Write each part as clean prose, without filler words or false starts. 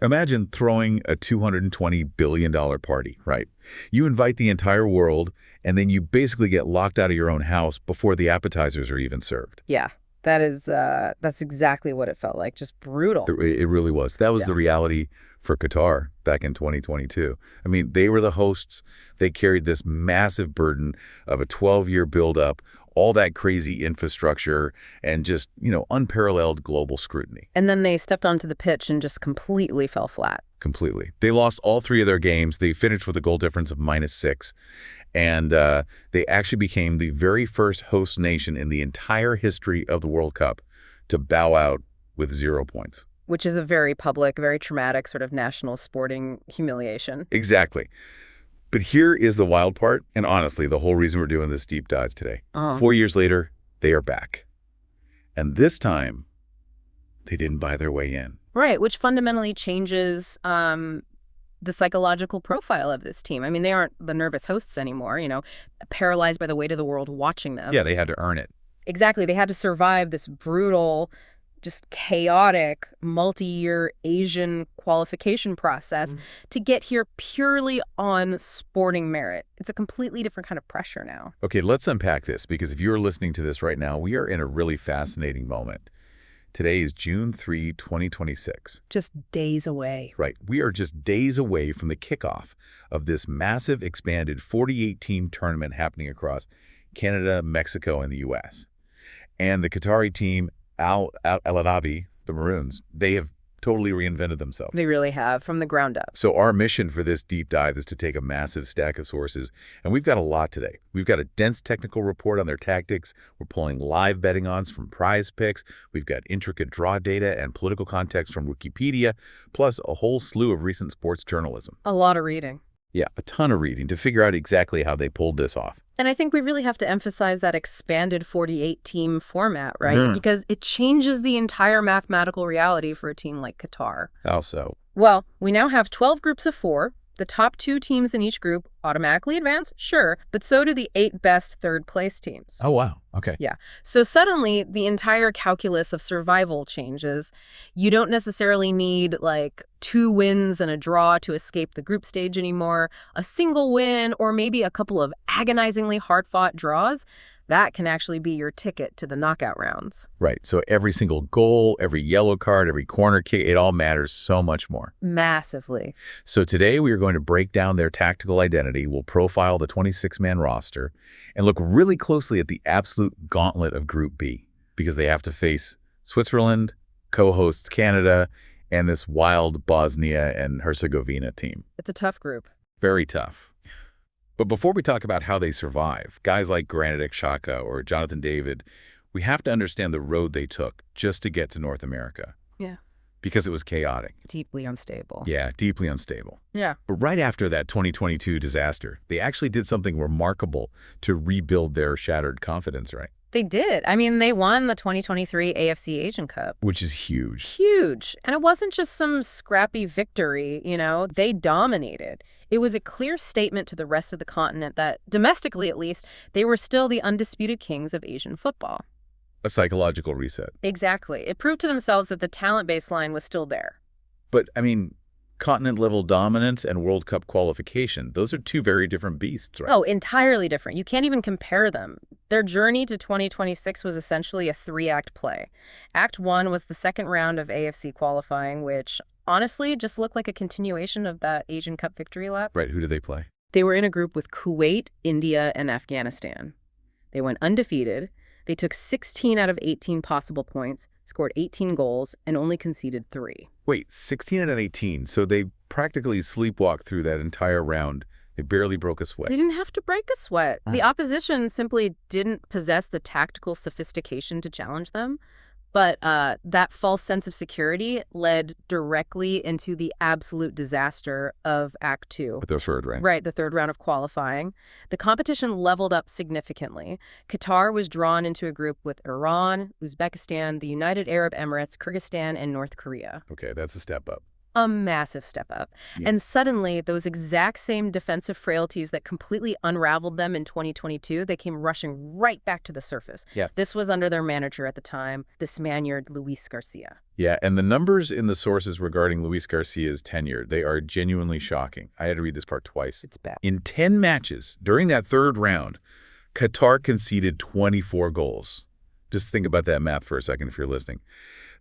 Imagine throwing a $220 billion party, right? You invite the entire world, and then you basically get locked out of your own house before the appetizers are even served. Yeah, that's exactly what it felt like. Just brutal. It really was. That was Yeah. the reality for Qatar back in 2022. I mean, they were the hosts. They carried this massive burden of a 12-year buildup, all that crazy infrastructure, and just, unparalleled global scrutiny. And then they stepped onto the pitch and just completely fell flat. Completely. They lost all three of their games. They finished with a goal difference of -6. And they actually became the very first host nation in the entire history of the World Cup to bow out with 0 points. Which is a very public, very traumatic sort of national sporting humiliation. Exactly. But here is the wild part, and honestly, the whole reason we're doing this deep dive today. 4 years later, they are back. And this time, they didn't buy their way in. Right, which fundamentally changes the psychological profile of this team. I mean, they aren't the nervous hosts anymore, paralyzed by the weight of the world watching them. Yeah, they had to earn it. Exactly. They had to survive this brutal, just chaotic, multi-year Asian qualification process to get here purely on sporting merit. It's a completely different kind of pressure now. Okay, let's unpack this, because if you're listening to this right now, we are in a really fascinating moment. Today is June 3, 2026. Just days away. Right. We are just days away from the kickoff of this massive, expanded 48-team tournament happening across Canada, Mexico, and the U.S. And the Qatari team, Al Anabi, the Maroons, they have totally reinvented themselves. They really have, from the ground up. So our mission for this deep dive is to take a massive stack of sources, and we've got a lot today. We've got a dense technical report on their tactics. We're pulling live betting odds from Prize Picks. We've got intricate draw data and political context from Wikipedia, plus a whole slew of recent sports journalism. A lot of reading. Yeah, a ton of reading to figure out exactly how they pulled this off. And I think we really have to emphasize that expanded 48-team format, right? Because it changes the entire mathematical reality for a team like Qatar. How so? Well, we now have 12 groups of 4. The top 2 teams in each group automatically advance, sure, but so do the 8 best third-place teams. Oh, wow. Okay. Yeah. So suddenly, the entire calculus of survival changes. You don't necessarily need, 2 wins and a draw to escape the group stage anymore. A single win or maybe a couple of agonizingly hard-fought draws, that can actually be your ticket to the knockout rounds. Right. So every single goal, every yellow card, every corner kick, it all matters so much more. Massively. So today we are going to break down their tactical identity. We'll profile the 26-man roster and look really closely at the absolute gauntlet of Group B, because they have to face Switzerland, co-hosts Canada, and this wild Bosnia and Herzegovina team. It's a tough group. Very tough. But before we talk about how they survive, guys like Granit Xhaka or Jonathan David, we have to understand the road they took just to get to North America. Yeah. Because it was chaotic. Deeply unstable. Yeah, deeply unstable. Yeah. But right after that 2022 disaster, they actually did something remarkable to rebuild their shattered confidence, right? They did. I mean, they won the 2023 AFC Asian Cup. Which is huge. Huge. And it wasn't just some scrappy victory, They dominated. It was a clear statement to the rest of the continent that, domestically at least, they were still the undisputed kings of Asian football. A psychological reset. Exactly. It proved to themselves that the talent baseline was still there. But, continent-level dominance and World Cup qualification, those are two very different beasts, right? Oh, entirely different. You can't even compare them. Their journey to 2026 was essentially a 3-act play. Act 1 was the second round of AFC qualifying, which honestly just looked like a continuation of that Asian Cup victory lap. Right, who did they play? They were in a group with Kuwait, India, and Afghanistan. They went undefeated. They took 16 out of 18 possible points, scored 18 goals, and only conceded 3. Wait, 16 out of 18. So they practically sleepwalked through that entire round. They barely broke a sweat. They didn't have to break a sweat. The opposition simply didn't possess the tactical sophistication to challenge them. But that false sense of security led directly into the absolute disaster of Act 2. The third round. Right, the third round of qualifying. The competition leveled up significantly. Qatar was drawn into a group with Iran, Uzbekistan, the United Arab Emirates, Kyrgyzstan, and North Korea. Okay, that's a step up. A massive step up. Yeah. And suddenly, those exact same defensive frailties that completely unraveled them in 2022, they came rushing right back to the surface. Yeah. This was under their manager at the time, the Spaniard Luis Garcia. Yeah, and the numbers in the sources regarding Luis Garcia's tenure, they are genuinely shocking. I had to read this part twice. It's bad. In 10 matches, during that third round, Qatar conceded 24 goals. Just think about that math for a second if you're listening.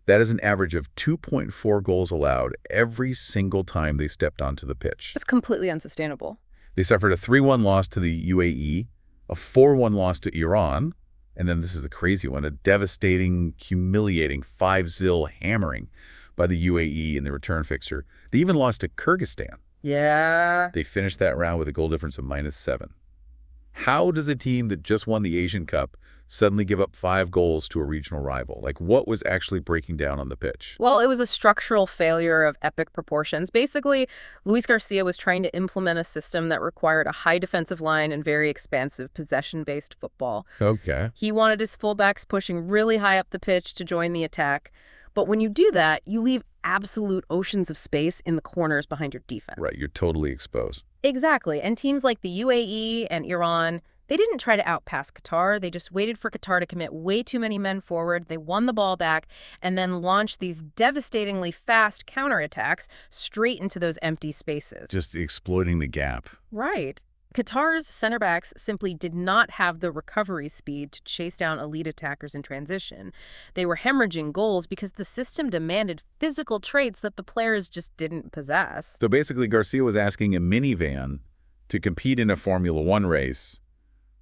That is an average of 2.4 goals allowed every single time they stepped onto the pitch. It's completely unsustainable. They suffered a 3-1 loss to the UAE, a 4-1 loss to Iran, and then this is the crazy one, a devastating, humiliating 5-0 hammering by the UAE in the return fixture. They even lost to Kyrgyzstan. Yeah. They finished that round with a goal difference of -7. How does a team that just won the Asian Cup suddenly give up 5 goals to a regional rival? Like, what was actually breaking down on the pitch? Well, it was a structural failure of epic proportions. Basically, Luis Garcia was trying to implement a system that required a high defensive line and very expansive possession-based football. Okay. He wanted his fullbacks pushing really high up the pitch to join the attack. But when you do that, you leave absolute oceans of space in the corners behind your defense. Right, you're totally exposed. Exactly. And teams like the UAE and Iran, they didn't try to outpass Qatar. They just waited for Qatar to commit way too many men forward. They won the ball back and then launched these devastatingly fast counterattacks straight into those empty spaces. Just exploiting the gap. Right. Qatar's center backs simply did not have the recovery speed to chase down elite attackers in transition. They were hemorrhaging goals because the system demanded physical traits that the players just didn't possess. So basically, Garcia was asking a minivan to compete in a Formula One race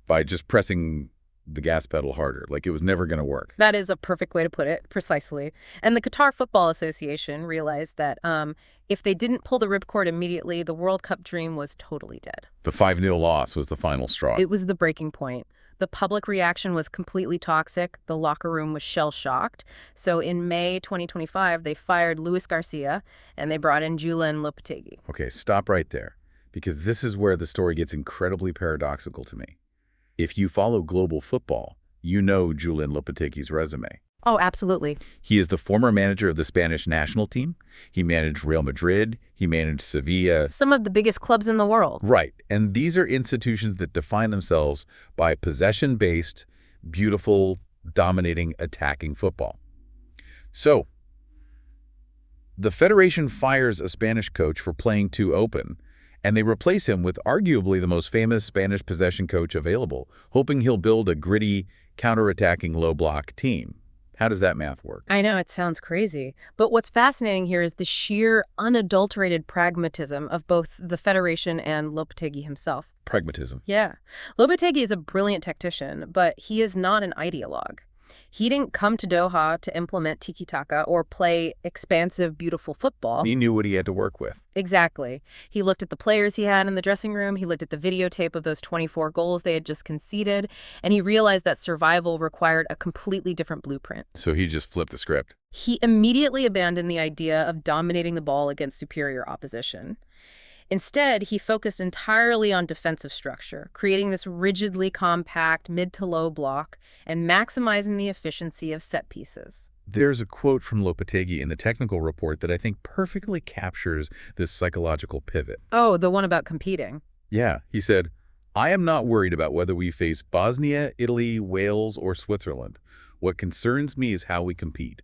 by just pressing the gas pedal harder. Like, it was never going to work. That is a perfect way to put it, precisely. And the Qatar Football Association realized that if they didn't pull the ripcord immediately, the World Cup dream was totally dead. The 5-0 loss was the final straw. It was the breaking point. The public reaction was completely toxic. The locker room was shell-shocked. So in May 2025, they fired Luis Garcia, and they brought in Julen Lopetegui. Okay, stop right there, because this is where the story gets incredibly paradoxical to me. If you follow global football, you know Julen Lopetegui's resume. Oh, absolutely. He is the former manager of the Spanish national team. He managed Real Madrid. He managed Sevilla. Some of the biggest clubs in the world. Right. And these are institutions that define themselves by possession-based, beautiful, dominating, attacking football. So, the Federation fires a Spanish coach for playing too open, and they replace him with arguably the most famous Spanish possession coach available, hoping he'll build a gritty, counter-attacking low-block team. How does that math work? I know, it sounds crazy. But what's fascinating here is the sheer, unadulterated pragmatism of both the Federation and Lopetegui himself. Pragmatism. Yeah. Lopetegui is a brilliant tactician, but he is not an ideologue. He didn't come to Doha to implement tiki-taka or play expansive, beautiful football. He knew what he had to work with. Exactly. He looked at the players he had in the dressing room. He looked at the videotape of those 24 goals they had just conceded, and he realized that survival required a completely different blueprint. So he just flipped the script. He immediately abandoned the idea of dominating the ball against superior opposition. Instead, he focused entirely on defensive structure, creating this rigidly compact mid to low block and maximizing the efficiency of set pieces. There's a quote from Lopetegui in the technical report that I think perfectly captures this psychological pivot. Oh, the one about competing. Yeah, he said, "I am not worried about whether we face Bosnia, Italy, Wales, or Switzerland. What concerns me is how we compete.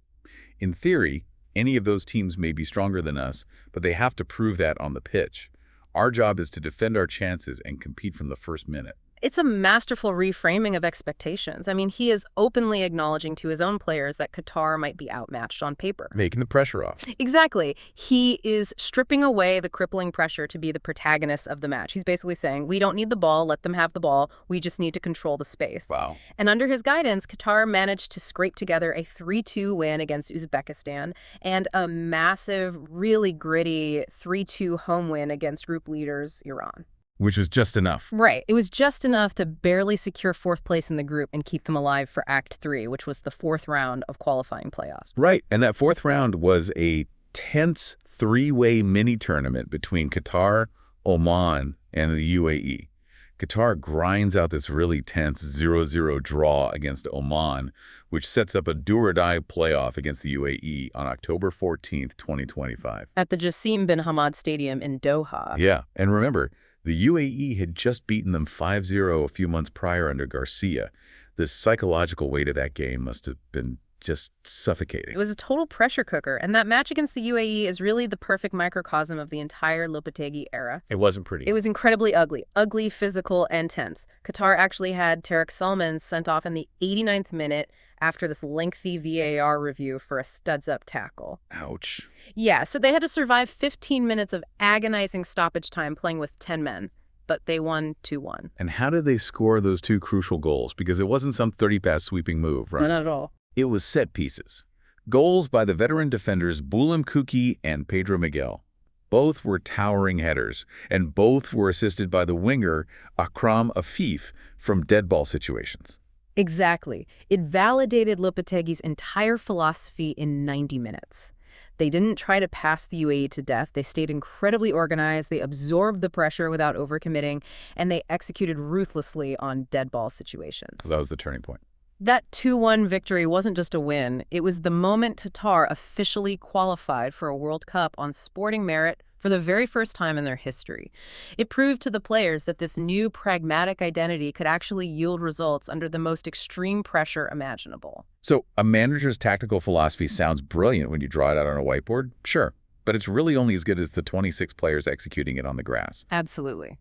In theory, any of those teams may be stronger than us, but they have to prove that on the pitch. Our job is to defend our chances and compete from the first minute." It's a masterful reframing of expectations. I mean, he is openly acknowledging to his own players that Qatar might be outmatched on paper. Making the pressure off. Exactly. He is stripping away the crippling pressure to be the protagonist of the match. He's basically saying, we don't need the ball, let them have the ball. We just need to control the space. Wow. And under his guidance, Qatar managed to scrape together a 3-2 win against Uzbekistan and a massive, really gritty 3-2 home win against group leaders Iran. Which was just enough. Right. It was just enough to barely secure fourth place in the group and keep them alive for Act 3, which was the fourth round of qualifying playoffs. Right. And that fourth round was a tense three-way mini-tournament between Qatar, Oman, and the UAE. Qatar grinds out this really tense 0-0 draw against Oman, which sets up a do-or-die playoff against the UAE on October 14th, 2025. At the Jassim bin Hamad Stadium in Doha. Yeah, and remember, the UAE had just beaten them 5-0 a few months prior under Garcia. The psychological weight of that game must have been just suffocating. It was a total pressure cooker, and that match against the UAE is really the perfect microcosm of the entire Lopetegui era. It wasn't pretty. It was incredibly ugly, physical, and tense. Qatar actually had Tariq Salman sent off in the 89th minute after this lengthy VAR review for a studs-up tackle. Ouch. Yeah, so they had to survive 15 minutes of agonizing stoppage time playing with 10 men. But they won 2-1. And how did they score those two crucial goals? Because it wasn't some 30-pass sweeping move, right? Not at all. It was set pieces. Goals by the veteran defenders Boulam Kuki and Pedro Miguel. Both were towering headers, and both were assisted by the winger Akram Afif from dead ball situations. Exactly. It validated Lopetegui's entire philosophy in 90 minutes. They didn't try to pass the UAE to death. They stayed incredibly organized. They absorbed the pressure without overcommitting, and they executed ruthlessly on dead ball situations. So that was the turning point. That 2-1 victory wasn't just a win. It was the moment Qatar officially qualified for a World Cup on sporting merit for the very first time in their history. It proved to the players that this new pragmatic identity could actually yield results under the most extreme pressure imaginable. So a manager's tactical philosophy sounds brilliant when you draw it out on a whiteboard, sure, but it's really only as good as the 26 players executing it on the grass. Absolutely.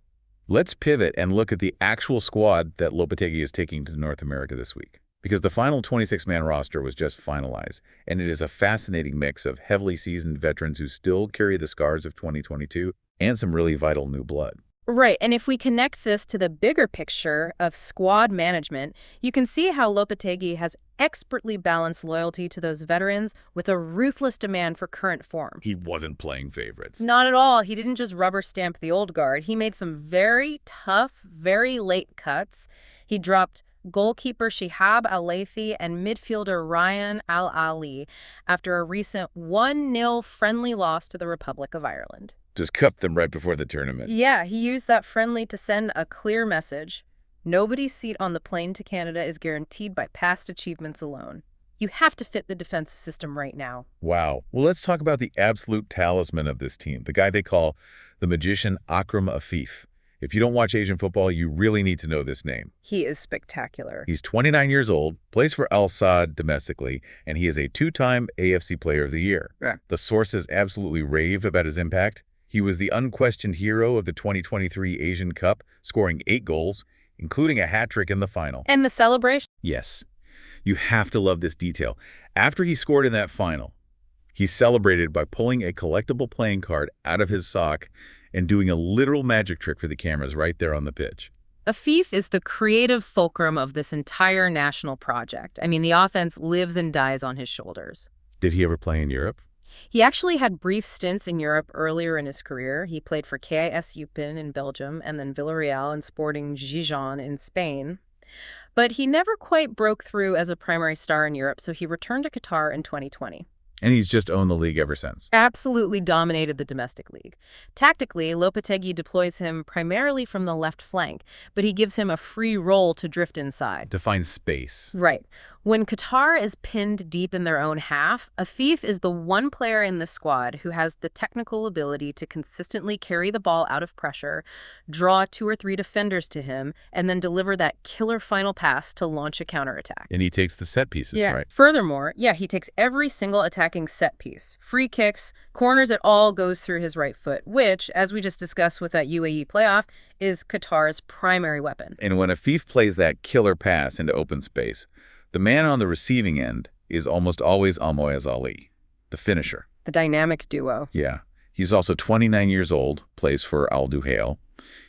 Let's pivot and look at the actual squad that Lopetegui is taking to North America this week. Because the final 26-man roster was just finalized, and it is a fascinating mix of heavily seasoned veterans who still carry the scars of 2022 and some really vital new blood. Right, and if we connect this to the bigger picture of squad management, you can see how Lopetegui has expertly balanced loyalty to those veterans with a ruthless demand for current form. He wasn't playing favorites. Not at all. He didn't just rubber stamp the old guard. He made some very tough, very late cuts. He dropped goalkeeper Shihab Al-Laythi and midfielder Ryan Al-Ali after a recent 1-0 friendly loss to the Republic of Ireland. Just cupped them right before the tournament. Yeah, he used that friendly to send a clear message. Nobody's seat on the plane to Canada is guaranteed by past achievements alone. You have to fit the defensive system right now. Wow. Well, let's talk about the absolute talisman of this team, the guy they call the magician Akram Afif. If you don't watch Asian football, you really need to know this name. He is spectacular. He's 29 years old, plays for Al Sadd domestically, and he is a two-time AFC Player of the Year. Yeah. The sources absolutely rave about his impact. He was the unquestioned hero of the 2023 Asian Cup, scoring 8 goals, including a hat-trick in the final. And the celebration? Yes. You have to love this detail. After he scored in that final, he celebrated by pulling a collectible playing card out of his sock and doing a literal magic trick for the cameras right there on the pitch. Afif is the creative fulcrum of this entire national project. I mean, the offense lives and dies on his shoulders. Did he ever play in Europe? He actually had brief stints in Europe earlier in his career. He played for KIS Eupen in Belgium and then Villarreal and Sporting Gijón in Spain. But he never quite broke through as a primary star in Europe, so he returned to Qatar in 2020. And he's just owned the league ever since. Absolutely dominated the domestic league. Tactically, Lopetegui deploys him primarily from the left flank, but he gives him a free role to drift inside. To find space. Right. When Qatar is pinned deep in their own half, Afif is the one player in the squad who has the technical ability to consistently carry the ball out of pressure, draw 2 or 3 defenders to him, and then deliver that killer final pass to launch a counterattack. And he takes the set pieces, right? Furthermore, he takes every single attacking set piece. Free kicks, corners, it all goes through his right foot, which, as we just discussed with that UAE playoff, is Qatar's primary weapon. And when Afif plays that killer pass into open space, the man on the receiving end is almost always Almoez Ali, the finisher. The dynamic duo. Yeah. He's also 29 years old, plays for Al Duhail.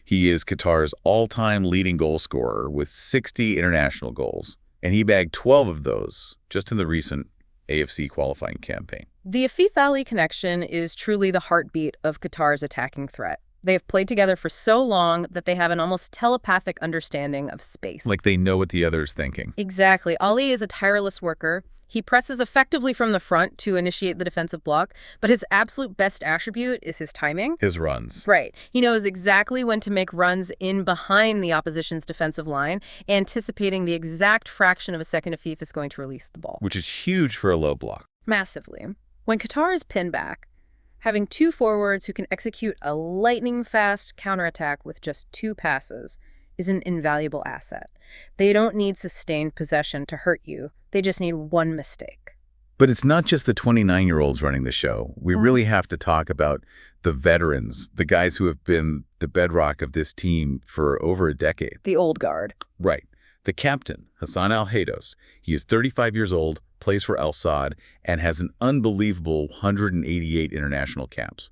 He is Qatar's all-time leading goal scorer with 60 international goals, and he bagged 12 of those just in the recent AFC qualifying campaign. The Afif Ali connection is truly the heartbeat of Qatar's attacking threat. They have played together for so long that they have an almost telepathic understanding of space. Like they know what the other is thinking. Exactly. Ali is a tireless worker. He presses effectively from the front to initiate the defensive block, but his absolute best attribute is his timing. His runs. Right. He knows exactly when to make runs in behind the opposition's defensive line, anticipating the exact fraction of a second if is going to release the ball. Which is huge for a low block. Massively. When Qatar is pinned back, having two forwards who can execute a lightning-fast counterattack with just two passes is an invaluable asset. They don't need sustained possession to hurt you. They just need one mistake. But it's not just the 29-year-olds running the show. We really have to talk about the veterans, the guys who have been the bedrock of this team for over a decade. The old guard. Right. The captain, Hassan Al-Haydos, he is 35 years old, plays for Al Sadd, and has an unbelievable 188 international caps.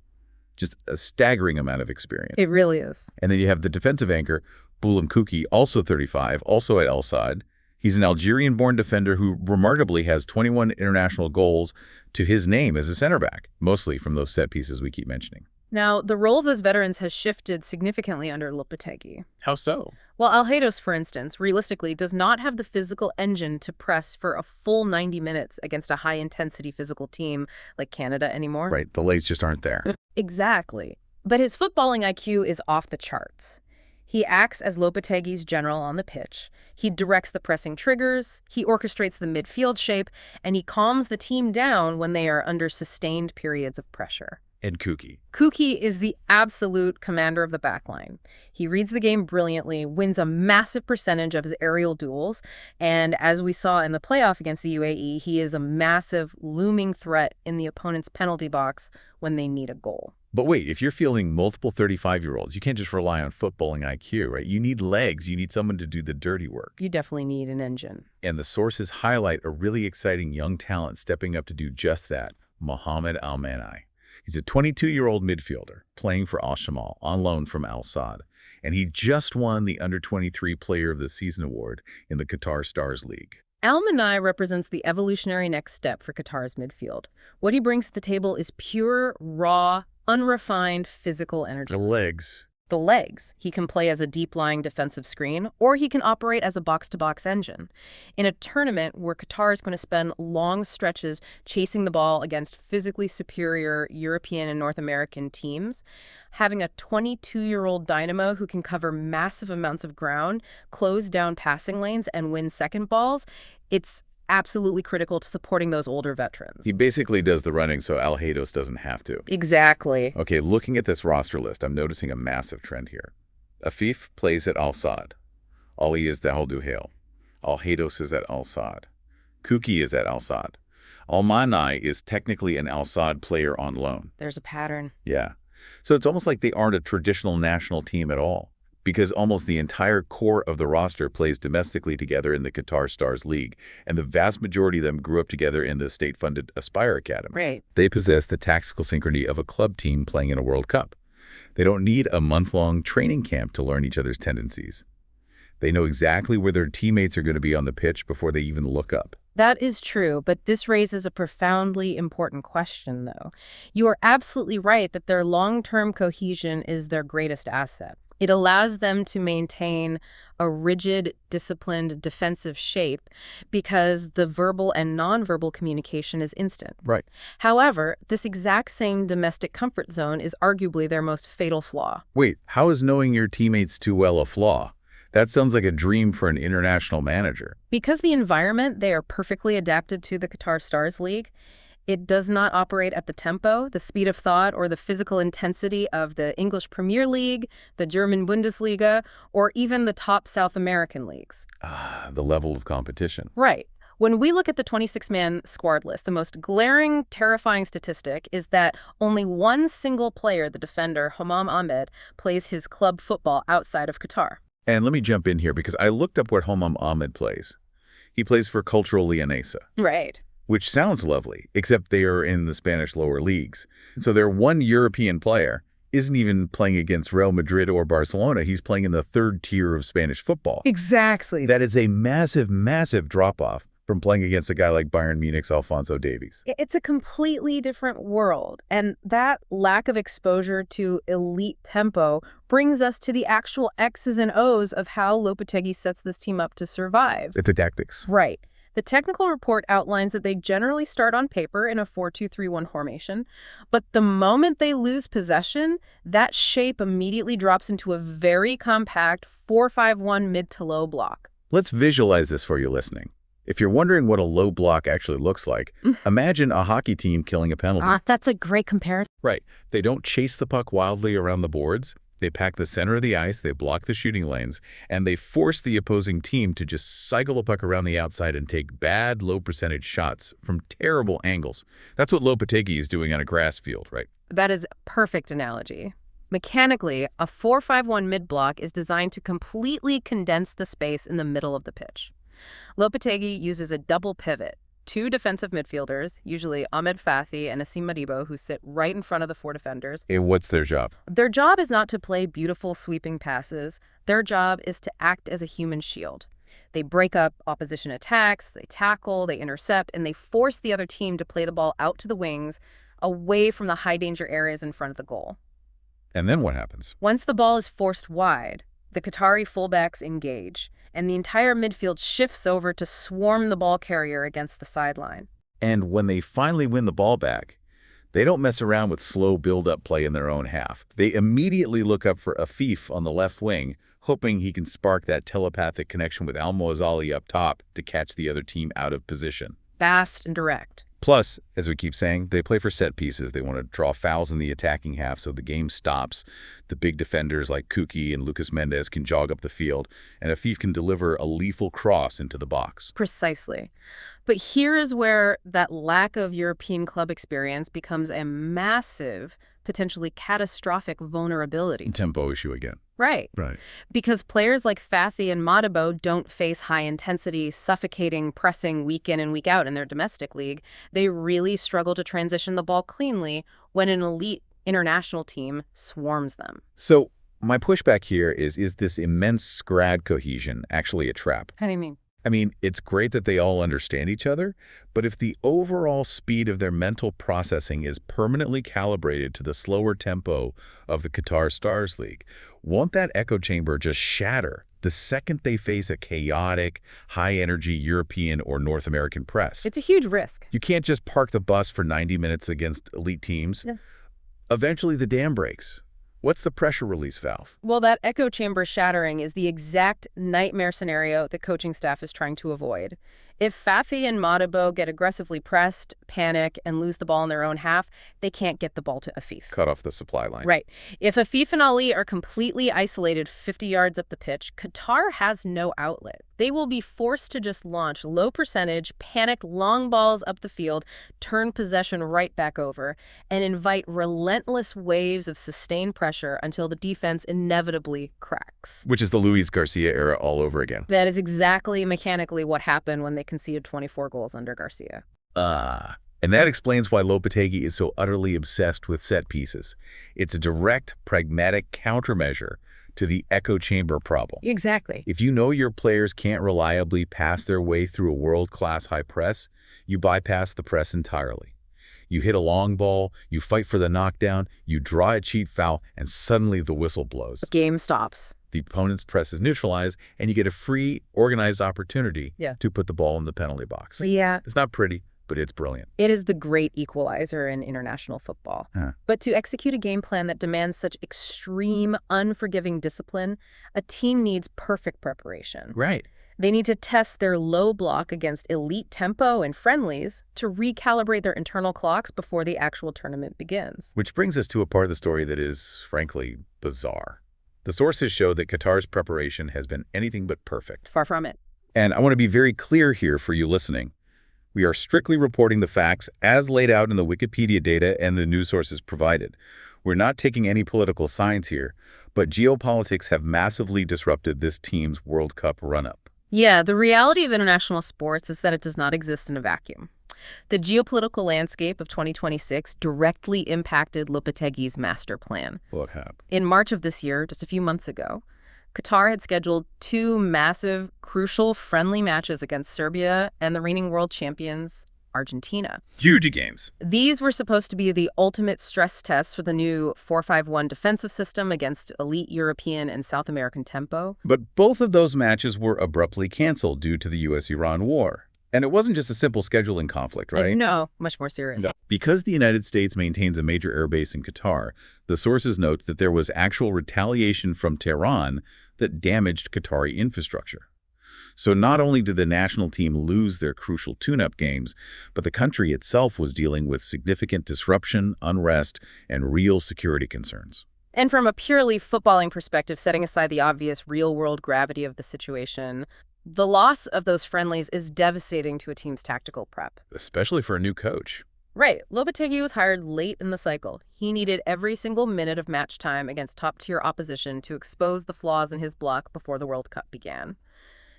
Just a staggering amount of experience. It really is. And then you have the defensive anchor, Boulam Kouki, also 35, also at Al Sadd. He's an Algerian-born defender who remarkably has 21 international goals to his name as a center back, mostly from those set pieces we keep mentioning. Now, the role of those veterans has shifted significantly under Lopetegui. How so? Well, Al-Haydos, for instance, realistically does not have the physical engine to press for a full 90 minutes against a high-intensity physical team like Canada anymore. Right, the legs just aren't there. Exactly. But his footballing IQ is off the charts. He acts as Lopetegui's general on the pitch. He directs the pressing triggers, he orchestrates the midfield shape, and he calms the team down when they are under sustained periods of pressure. And Kouki. Kouki is the absolute commander of the backline. He reads the game brilliantly, wins a massive percentage of his aerial duels, and as we saw in the playoff against the UAE, he is a massive, looming threat in the opponent's penalty box when they need a goal. But wait, if you're fielding multiple 35-year-olds, you can't just rely on footballing IQ, right? You need legs. You need someone to do the dirty work. You definitely need an engine. And the sources highlight a really exciting young talent stepping up to do just that, Mohamed Al-Manai. He's a 22-year-old midfielder playing for Al-Shamal on loan from Al Sadd, and he just won the Under-23 Player of the Season award in the Qatar Stars League. Al-Manai represents the evolutionary next step for Qatar's midfield. What he brings to the table is pure, raw, unrefined physical energy. The legs. The legs. He can play as a deep-lying defensive screen, or he can operate as a box-to-box engine. In a tournament where Qatar is going to spend long stretches chasing the ball against physically superior European and North American teams, having a 22-year-old dynamo who can cover massive amounts of ground, close down passing lanes, and win second balls, it's absolutely critical to supporting those older veterans. He basically does the running so Al-Haydos doesn't have to. Exactly. Okay, looking at this roster list, I'm noticing a massive trend here. Afif plays at Al Sadd. Ali is Dahel Duhail. Al-Haydos is at Al Sadd. Kouki is at Al Sadd. Al-Manai is technically an Al Sadd player on loan. There's a pattern. Yeah. So it's almost like they aren't a traditional national team at all, because almost the entire core of the roster plays domestically together in the Qatar Stars League, and the vast majority of them grew up together in the state-funded Aspire Academy. Right. They possess the tactical synchrony of a club team playing in a World Cup. They don't need a month-long training camp to learn each other's tendencies. They know exactly where their teammates are going to be on the pitch before they even look up. That is true, but this raises a profoundly important question, though. You are absolutely right that their long-term cohesion is their greatest asset. It allows them to maintain a rigid, disciplined defensive shape because the verbal and nonverbal communication is instant. Right. However, this exact same domestic comfort zone is arguably their most fatal flaw. Wait, how is knowing your teammates too well a flaw? That sounds like a dream for an international manager. Because the environment they are perfectly adapted to the Qatar Stars League, it does not operate at the tempo, the speed of thought, or the physical intensity of the English Premier League, the German Bundesliga, or even the top South American leagues. The level of competition. Right. When we look at the 26-man squad list, the most glaring, terrifying statistic is that only one single player, the defender, Hammam Ahmed, plays his club football outside of Qatar. And let me jump in here because I looked up where Hammam Ahmed plays. He plays for Cultural Leonesa. Right. Which sounds lovely, except they are in the Spanish lower leagues. So their one European player isn't even playing against Real Madrid or Barcelona. He's playing in the third tier of Spanish football. Exactly. That is a massive, massive drop-off from playing against a guy like Bayern Munich's Alphonso Davies. It's a completely different world, and that lack of exposure to elite tempo brings us to the actual X's and O's of how Lopetegui sets this team up to survive. It's the tactics. Right. The technical report outlines that they generally start on paper in a 4-2-3-1 formation, but the moment they lose possession, that shape immediately drops into a very compact 4-5-1 mid to low block. Let's visualize this for you listening. If you're wondering what a low block actually looks like, imagine a hockey team killing a penalty. That's a great comparison. Right. They don't chase the puck wildly around the boards. They pack the center of the ice, they block the shooting lanes, and they force the opposing team to just cycle the puck around the outside and take bad, low-percentage shots from terrible angles. That's what Lopetegui is doing on a grass field, right? That is a perfect analogy. Mechanically, a 4-5-1 mid-block is designed to completely condense the space in the middle of the pitch. Lopetegui uses a double pivot, 2 defensive midfielders, usually Ahmed Fathi and Asim Madibo, who sit right in front of the 4 defenders. And what's their job? Their job is not to play beautiful sweeping passes. Their job is to act as a human shield. They break up opposition attacks, they tackle, they intercept, and they force the other team to play the ball out to the wings, away from the high-danger areas in front of the goal. And then what happens? Once the ball is forced wide, the Qatari fullbacks engage, and the entire midfield shifts over to swarm the ball carrier against the sideline. And when they finally win the ball back, they don't mess around with slow build-up play in their own half. They immediately look up for Afif on the left wing, hoping he can spark that telepathic connection with Al-Muazzali up top to catch the other team out of position. Fast and direct. Plus, as we keep saying, they play for set pieces. They want to draw fouls in the attacking half so the game stops. The big defenders like Kuki and Lucas Mendez can jog up the field, and Afif can deliver a lethal cross into the box. Precisely. But here is where that lack of European club experience becomes a massive, potentially catastrophic vulnerability. Tempo issue again. Right. Right. Because players like Fathi and Madibo don't face high-intensity, suffocating pressing week in and week out in their domestic league. They really struggle to transition the ball cleanly when an elite international team swarms them. So my pushback here is this immense scrad cohesion actually a trap? How do you mean? I mean, it's great that they all understand each other, but if the overall speed of their mental processing is permanently calibrated to the slower tempo of the Qatar Stars League, won't that echo chamber just shatter the second they face a chaotic, high-energy European or North American press? It's a huge risk. You can't just park the bus for 90 minutes against elite teams. Yeah. Eventually, the dam breaks. What's the pressure release valve? Well, that echo chamber shattering is the exact nightmare scenario the coaching staff is trying to avoid. If Fafi and Madibo get aggressively pressed, panic, and lose the ball in their own half, they can't get the ball to Afif. Cut off the supply line. Right. If Afif and Ali are completely isolated 50 yards up the pitch, Qatar has no outlet. They will be forced to just launch low-percentage, panicked long balls up the field, turn possession right back over, and invite relentless waves of sustained pressure until the defense inevitably cracks. Which is the Luis Garcia era all over again. That is exactly mechanically what happened when they conceded 24 goals under Garcia. And that explains why Lopetegui is so utterly obsessed with set pieces. It's a direct, pragmatic countermeasure to the echo chamber problem. Exactly. If you know your players can't reliably pass their way through a world-class high press, you bypass the press entirely. You hit a long ball, you fight for the knockdown, you draw a cheap foul, and suddenly the whistle blows. Game stops. The opponent's press is neutralized, and you get a free, organized opportunity to put the ball in the penalty box. Yeah. It's not pretty, but it's brilliant. It is the great equalizer in international football. But to execute a game plan that demands such extreme, unforgiving discipline, a team needs perfect preparation. Right. They need to test their low block against elite tempo and friendlies to recalibrate their internal clocks before the actual tournament begins. Which brings us to a part of the story that is, frankly, bizarre. The sources show that Qatar's preparation has been anything but perfect. Far from it. And I want to be very clear here for you listening. We are strictly reporting the facts as laid out in the Wikipedia data and the news sources provided. We're not taking any political sides here, but geopolitics have massively disrupted this team's World Cup run-up. Yeah, the reality of international sports is that it does not exist in a vacuum. The geopolitical landscape of 2026 directly impacted Lopetegui's master plan. What happened? In March of this year, just a few months ago, Qatar had scheduled 2 massive, crucial, friendly matches against Serbia and the reigning world champions, Argentina. Huge games. These were supposed to be the ultimate stress tests for the new 4-5-1 defensive system against elite European and South American tempo. But both of those matches were abruptly canceled due to the U.S.-Iran war. And it wasn't just a simple scheduling conflict, right? No, much more serious. No. Because the United States maintains a major airbase in Qatar, the sources note that there was actual retaliation from Tehran that damaged Qatari infrastructure. So not only did the national team lose their crucial tune-up games, but the country itself was dealing with significant disruption, unrest, and real security concerns. And from a purely footballing perspective, setting aside the obvious real-world gravity of the situation, the loss of those friendlies is devastating to a team's tactical prep. Especially for a new coach. Right. Lopetegui was hired late in the cycle. He needed every single minute of match time against top-tier opposition to expose the flaws in his block before the World Cup began.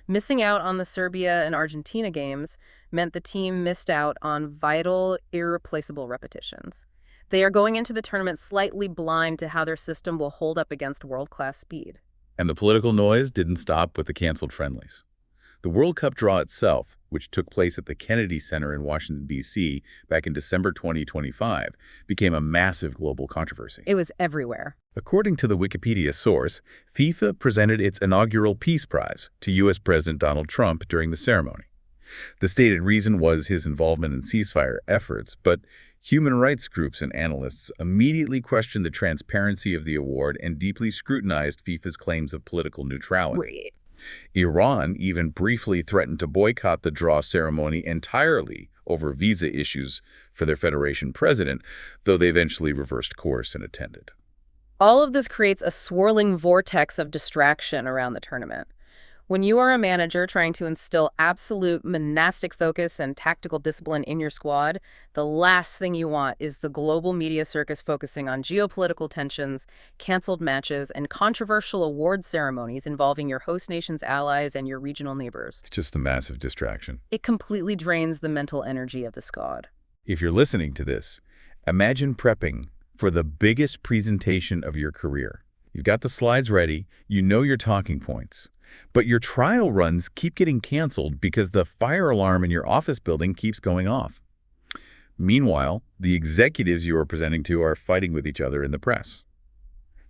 Missing out on the Serbia and Argentina games meant the team missed out on vital, irreplaceable repetitions. They are going into the tournament slightly blind to how their system will hold up against world-class speed. And the political noise didn't stop with the canceled friendlies. The World Cup draw itself, which took place at the Kennedy Center in Washington, D.C. back in December 2025, became a massive global controversy. It was everywhere. According to the Wikipedia source, FIFA presented its inaugural Peace Prize to U.S. President Donald Trump during the ceremony. The stated reason was his involvement in ceasefire efforts, but human rights groups and analysts immediately questioned the transparency of the award and deeply scrutinized FIFA's claims of political neutrality. Iran even briefly threatened to boycott the draw ceremony entirely over visa issues for their federation president, though they eventually reversed course and attended. All of this creates a swirling vortex of distraction around the tournament. When you are a manager trying to instill absolute monastic focus and tactical discipline in your squad, the last thing you want is the global media circus focusing on geopolitical tensions, canceled matches, and controversial award ceremonies involving your host nation's allies and your regional neighbors. It's just a massive distraction. It completely drains the mental energy of the squad. If you're listening to this, imagine prepping for the biggest presentation of your career. You've got the slides ready, you know your talking points. But your trial runs keep getting canceled because the fire alarm in your office building keeps going off. Meanwhile, the executives you are presenting to are fighting with each other in the press.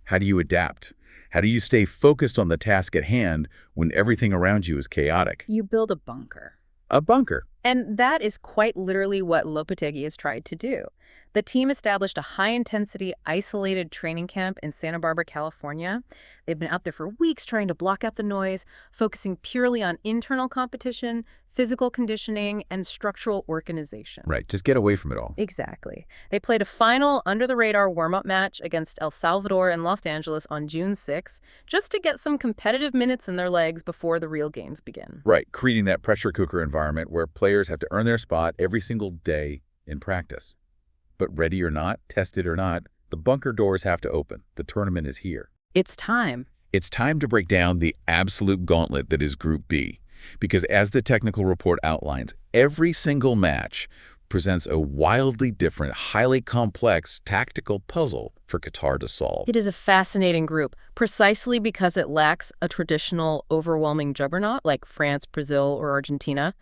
How do you adapt? How do you stay focused on the task at hand when everything around you is chaotic? You build a bunker. A bunker. And that is quite literally what Lopetegui has tried to do. The team established a high-intensity, isolated training camp in Santa Barbara, California. They've been out there for weeks trying to block out the noise, focusing purely on internal competition, physical conditioning, and structural organization. Right, just get away from it all. Exactly. They played a final, under-the-radar warm-up match against El Salvador and Los Angeles on June 6, just to get some competitive minutes in their legs before the real games begin. Right, creating that pressure cooker environment where players have to earn their spot every single day in practice. But ready or not, tested or not, the bunker doors have to open. The tournament is here. It's time. It's time to break down the absolute gauntlet that is Group B. Because as the technical report outlines, every single match presents a wildly different, highly complex tactical puzzle for Qatar to solve. It is a fascinating group, precisely because it lacks a traditional overwhelming juggernaut like France, Brazil, or Argentina.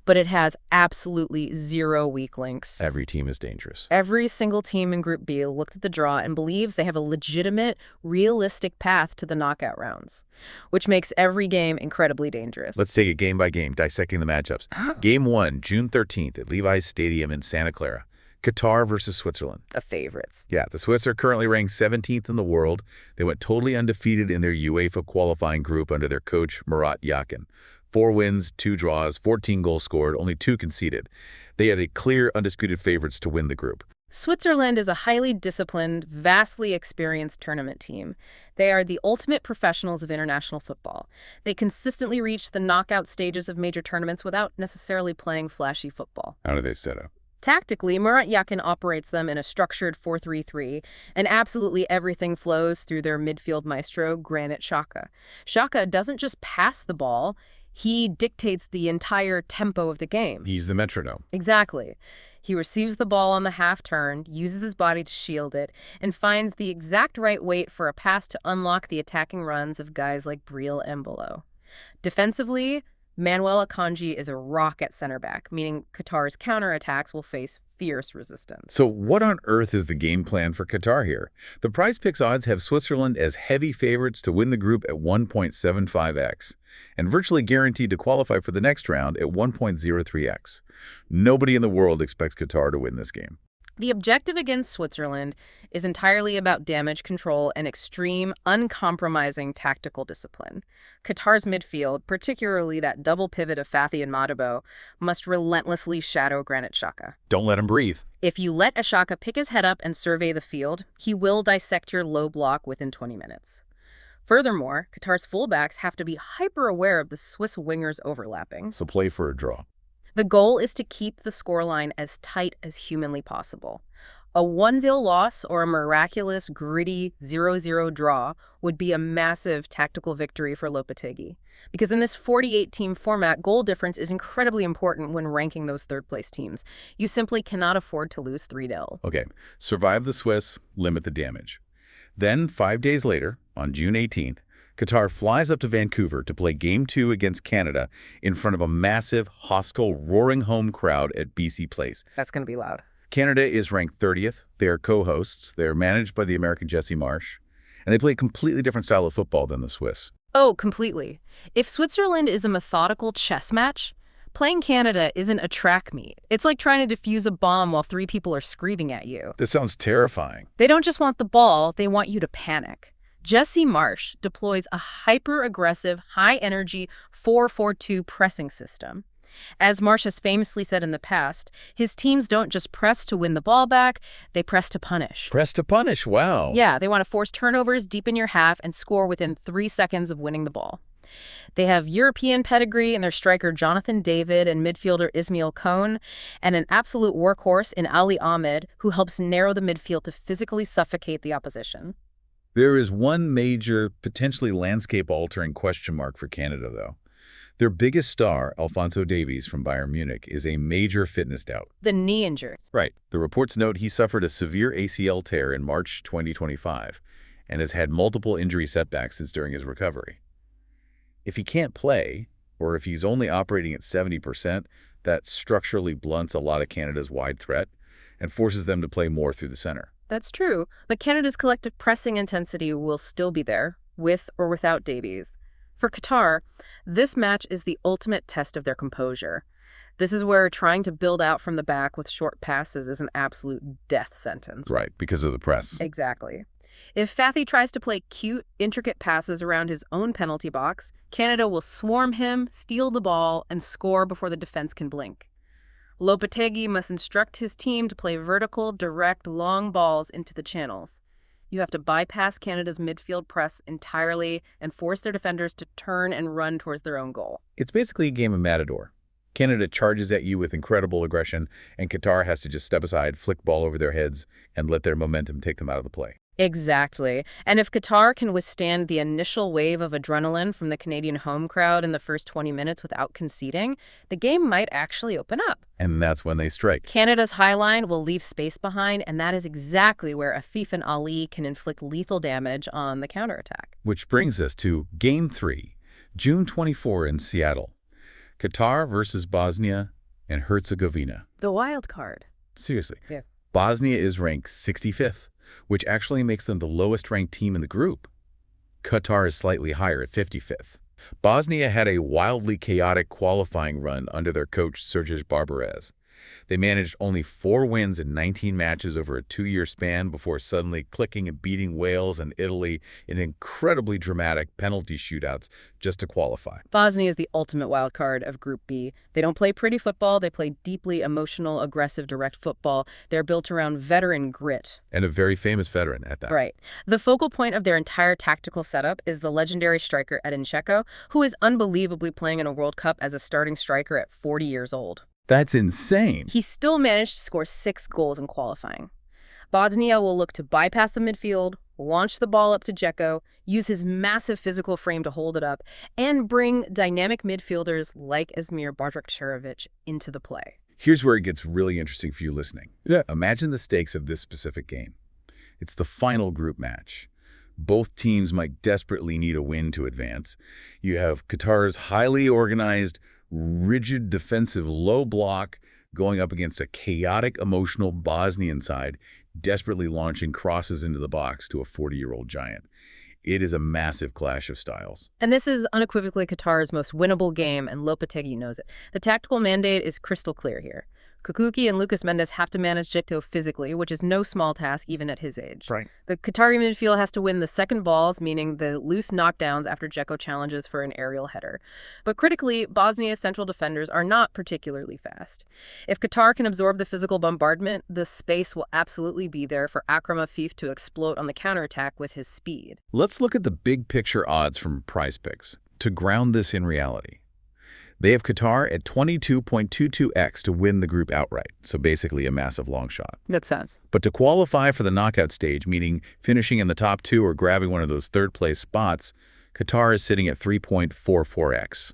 But it has absolutely zero weak links. Every team is dangerous. Every single team in Group B looked at the draw and believes they have a legitimate, realistic path to the knockout rounds, which makes every game incredibly dangerous. Let's take it game by game, dissecting the matchups. Game 1, June 13th at Levi's Stadium in Santa Clara. Qatar versus Switzerland. The favorites. Yeah, the Swiss are currently ranked 17th in the world. They went totally undefeated in their UEFA qualifying group under their coach, Murat Yakin. 4 wins, 2 draws, 14 goals scored, only 2 conceded. They are the clear, undisputed favorites to win the group. Switzerland is a highly disciplined, vastly experienced tournament team. They are the ultimate professionals of international football. They consistently reach the knockout stages of major tournaments without necessarily playing flashy football. How do they set up? Tactically, Murat Yakin operates them in a structured 4-3-3, and absolutely everything flows through their midfield maestro, Granit Xhaka. Xhaka doesn't just pass the ball, he dictates the entire tempo of the game. He's the metronome. Exactly. He receives the ball on the half-turn, uses his body to shield it, and finds the exact right weight for a pass to unlock the attacking runs of guys like Breel Embolo. Defensively, Manuel Akanji is a rock at center back, meaning Qatar's counterattacks will face fierce resistance. So what on earth is the game plan for Qatar here? The Prize Picks odds have Switzerland as heavy favorites to win the group at 1.75x, and virtually guaranteed to qualify for the next round at 1.03x. Nobody in the world expects Qatar to win this game. The objective against Switzerland is entirely about damage control and extreme, uncompromising tactical discipline. Qatar's midfield, particularly that double pivot of Fathi and Madibo, must relentlessly shadow Granit Xhaka. Don't let him breathe. If you let Xhaka pick his head up and survey the field, he will dissect your low block within 20 minutes. Furthermore, Qatar's fullbacks have to be hyper-aware of the Swiss wingers overlapping. So play for a draw. The goal is to keep the scoreline as tight as humanly possible. A 1-0 loss or a miraculous, gritty 0-0 draw would be a massive tactical victory for Lopetegui. Because in this 48-team format, goal difference is incredibly important when ranking those third-place teams. You simply cannot afford to lose 3-0. Okay, survive the Swiss, limit the damage. Then, 5 days later, on June 18th, Qatar flies up to Vancouver to play Game 2 against Canada in front of a massive, hostile, roaring home crowd at BC Place. That's going to be loud. Canada is ranked 30th. They are co-hosts. They're managed by the American Jesse Marsch. And they play a completely different style of football than the Swiss. Oh, completely. If Switzerland is a methodical chess match, playing Canada isn't a track meet. It's like trying to defuse a bomb while 3 people are screaming at you. This sounds terrifying. They don't just want the ball, they want you to panic. Jesse Marsch deploys a hyper-aggressive, high-energy 4-4-2 pressing system. As Marsch has famously said in the past, his teams don't just press to win the ball back, they press to punish. Press to punish, wow. Yeah, they want to force turnovers deep in your half and score within 3 seconds of winning the ball. They have European pedigree in their striker Jonathan David and midfielder Ismail Kone, and an absolute workhorse in Ali Ahmed, who helps narrow the midfield to physically suffocate the opposition. There is one major, potentially landscape-altering question mark for Canada, though. Their biggest star, Alphonso Davies from Bayern Munich, is a major fitness doubt. The knee injury. Right. The reports note he suffered a severe ACL tear in March 2025 and has had multiple injury setbacks since during his recovery. If he can't play, or if he's only operating at 70%, that structurally blunts a lot of Canada's wide threat and forces them to play more through the center. That's true, but Canada's collective pressing intensity will still be there, with or without Davies. For Qatar, this match is the ultimate test of their composure. This is where trying to build out from the back with short passes is an absolute death sentence. Right, because of the press. Exactly. If Fathi tries to play cute, intricate passes around his own penalty box, Canada will swarm him, steal the ball, and score before the defense can blink. Lopetegui must instruct his team to play vertical, direct, long balls into the channels. You have to bypass Canada's midfield press entirely and force their defenders to turn and run towards their own goal. It's basically a game of matador. Canada charges at you with incredible aggression, and Qatar has to just step aside, flick ball over their heads, and let their momentum take them out of the play. Exactly. And if Qatar can withstand the initial wave of adrenaline from the Canadian home crowd in the first 20 minutes without conceding, the game might actually open up. And that's when they strike. Canada's high line will leave space behind, and that is exactly where Afif and Ali can inflict lethal damage on the counterattack. Which brings us to Game 3, June 24 in Seattle. Qatar versus Bosnia and Herzegovina. The wild card. Seriously. Yeah. Bosnia is ranked 65th, which actually makes them the lowest-ranked team in the group. Qatar is slightly higher at 55th. Bosnia had a wildly chaotic qualifying run under their coach Sergej Barbarez. They managed only 4 wins in 19 matches over a 2-year span before suddenly clicking and beating Wales and Italy in incredibly dramatic penalty shootouts just to qualify. Bosnia is the ultimate wild card of Group B. They don't play pretty football, they play deeply emotional, aggressive, direct football. They're built around veteran grit. And a very famous veteran at that. Right. The focal point of their entire tactical setup is the legendary striker Edin Dzeko, who is unbelievably playing in a World Cup as a starting striker at 40 years old. That's insane. He still managed to score 6 goals in qualifying. Bosnia will look to bypass the midfield, launch the ball up to Dzeko, use his massive physical frame to hold it up, and bring dynamic midfielders like Esmir Bajraktarevic into the play. Here's where it gets really interesting for you listening. Yeah. Imagine the stakes of this specific game. It's the final group match. Both teams might desperately need a win to advance. You have Qatar's highly organized, rigid defensive low block going up against a chaotic, emotional Bosnian side, desperately launching crosses into the box to a 40-year-old giant. It is a massive clash of styles. And this is unequivocally Qatar's most winnable game, and Lopetegui knows it. The tactical mandate is crystal clear here. Kukuki and Lucas Mendes have to manage Dzeko physically, which is no small task even at his age. Right. The Qatari midfield has to win the second balls, meaning the loose knockdowns after Dzeko challenges for an aerial header. But critically, Bosnia's central defenders are not particularly fast. If Qatar can absorb the physical bombardment, the space will absolutely be there for Akram Afif to explode on the counterattack with his speed. Let's look at the big picture odds from Prize Picks to ground this in reality. They have Qatar at 22.22x to win the group outright, so basically a massive long shot. Makes sense. But to qualify for the knockout stage, meaning finishing in the top 2 or grabbing one of those third-place spots, Qatar is sitting at 3.44x.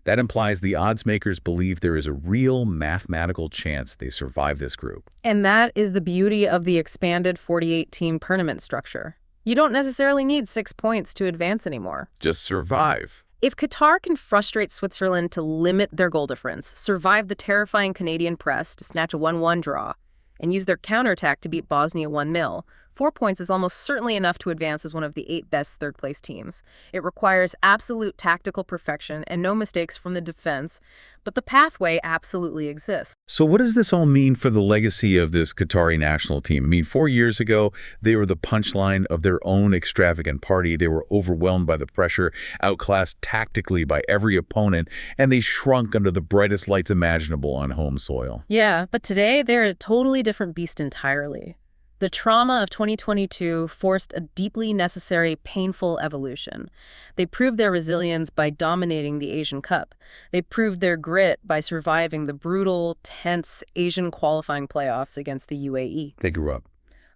That implies the odds makers believe there is a real mathematical chance they survive this group. And that is the beauty of the expanded 48-team tournament structure. You don't necessarily need 6 points to advance anymore. Just survive. If Qatar can frustrate Switzerland to limit their goal difference, survive the terrifying Canadian press to snatch a 1-1 draw, and use their counterattack to beat Bosnia 1-0, 4 points is almost certainly enough to advance as one of the 8 best third-place teams. It requires absolute tactical perfection and no mistakes from the defense, but the pathway absolutely exists. So what does this all mean for the legacy of this Qatari national team? I mean, 4 years ago, they were the punchline of their own extravagant party. They were overwhelmed by the pressure, outclassed tactically by every opponent, and they shrunk under the brightest lights imaginable on home soil. Yeah, but today they're a totally different beast entirely. The trauma of 2022 forced a deeply necessary, painful evolution. They proved their resilience by dominating the Asian Cup. They proved their grit by surviving the brutal, tense Asian qualifying playoffs against the UAE. They grew up.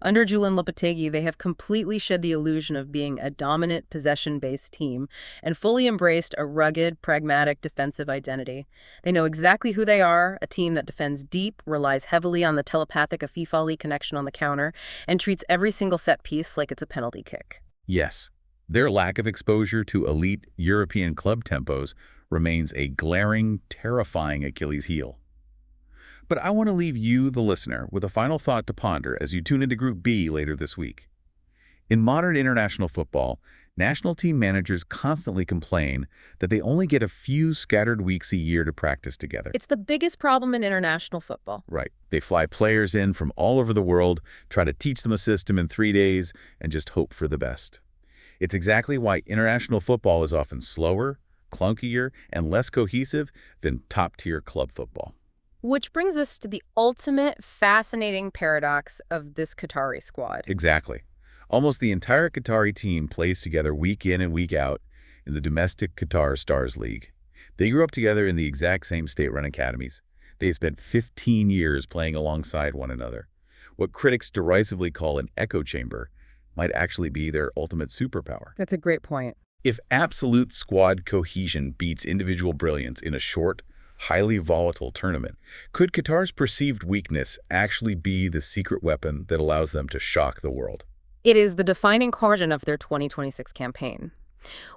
Under Julen Lopetegui, they have completely shed the illusion of being a dominant, possession-based team and fully embraced a rugged, pragmatic defensive identity. They know exactly who they are, a team that defends deep, relies heavily on the telepathic Afif-Ali connection on the counter, and treats every single set piece like it's a penalty kick. Yes, their lack of exposure to elite European club tempos remains a glaring, terrifying Achilles heel. But I want to leave you, the listener, with a final thought to ponder as you tune into Group B later this week. In modern international football, national team managers constantly complain that they only get a few scattered weeks a year to practice together. It's the biggest problem in international football. Right. They fly players in from all over the world, try to teach them a system in 3 days, and just hope for the best. It's exactly why international football is often slower, clunkier, and less cohesive than top-tier club football. Which brings us to the ultimate fascinating paradox of this Qatari squad. Exactly. Almost the entire Qatari team plays together week in and week out in the domestic Qatar Stars League. They grew up together in the exact same state-run academies. They spent 15 years playing alongside one another. What critics derisively call an echo chamber might actually be their ultimate superpower. That's a great point. If absolute squad cohesion beats individual brilliance in a short, highly volatile tournament, could Qatar's perceived weakness actually be the secret weapon that allows them to shock the world? It is the defining question of their 2026 campaign.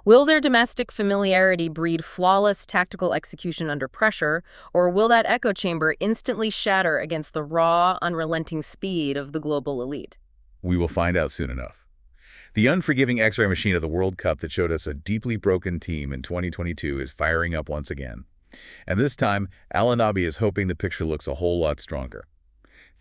Will their domestic familiarity breed flawless tactical execution under pressure, or will that echo chamber instantly shatter against the raw, unrelenting speed of the global elite? We will find out soon enough. The unforgiving X-ray machine of the World Cup that showed us a deeply broken team in 2022 is firing up once again. And this time, Al Anabi is hoping the picture looks a whole lot stronger.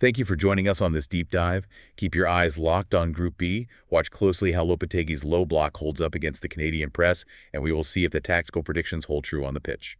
Thank you for joining us on this deep dive. Keep your eyes locked on Group B. Watch closely how Lopetegui's low block holds up against the Canadian press, and we will see if the tactical predictions hold true on the pitch.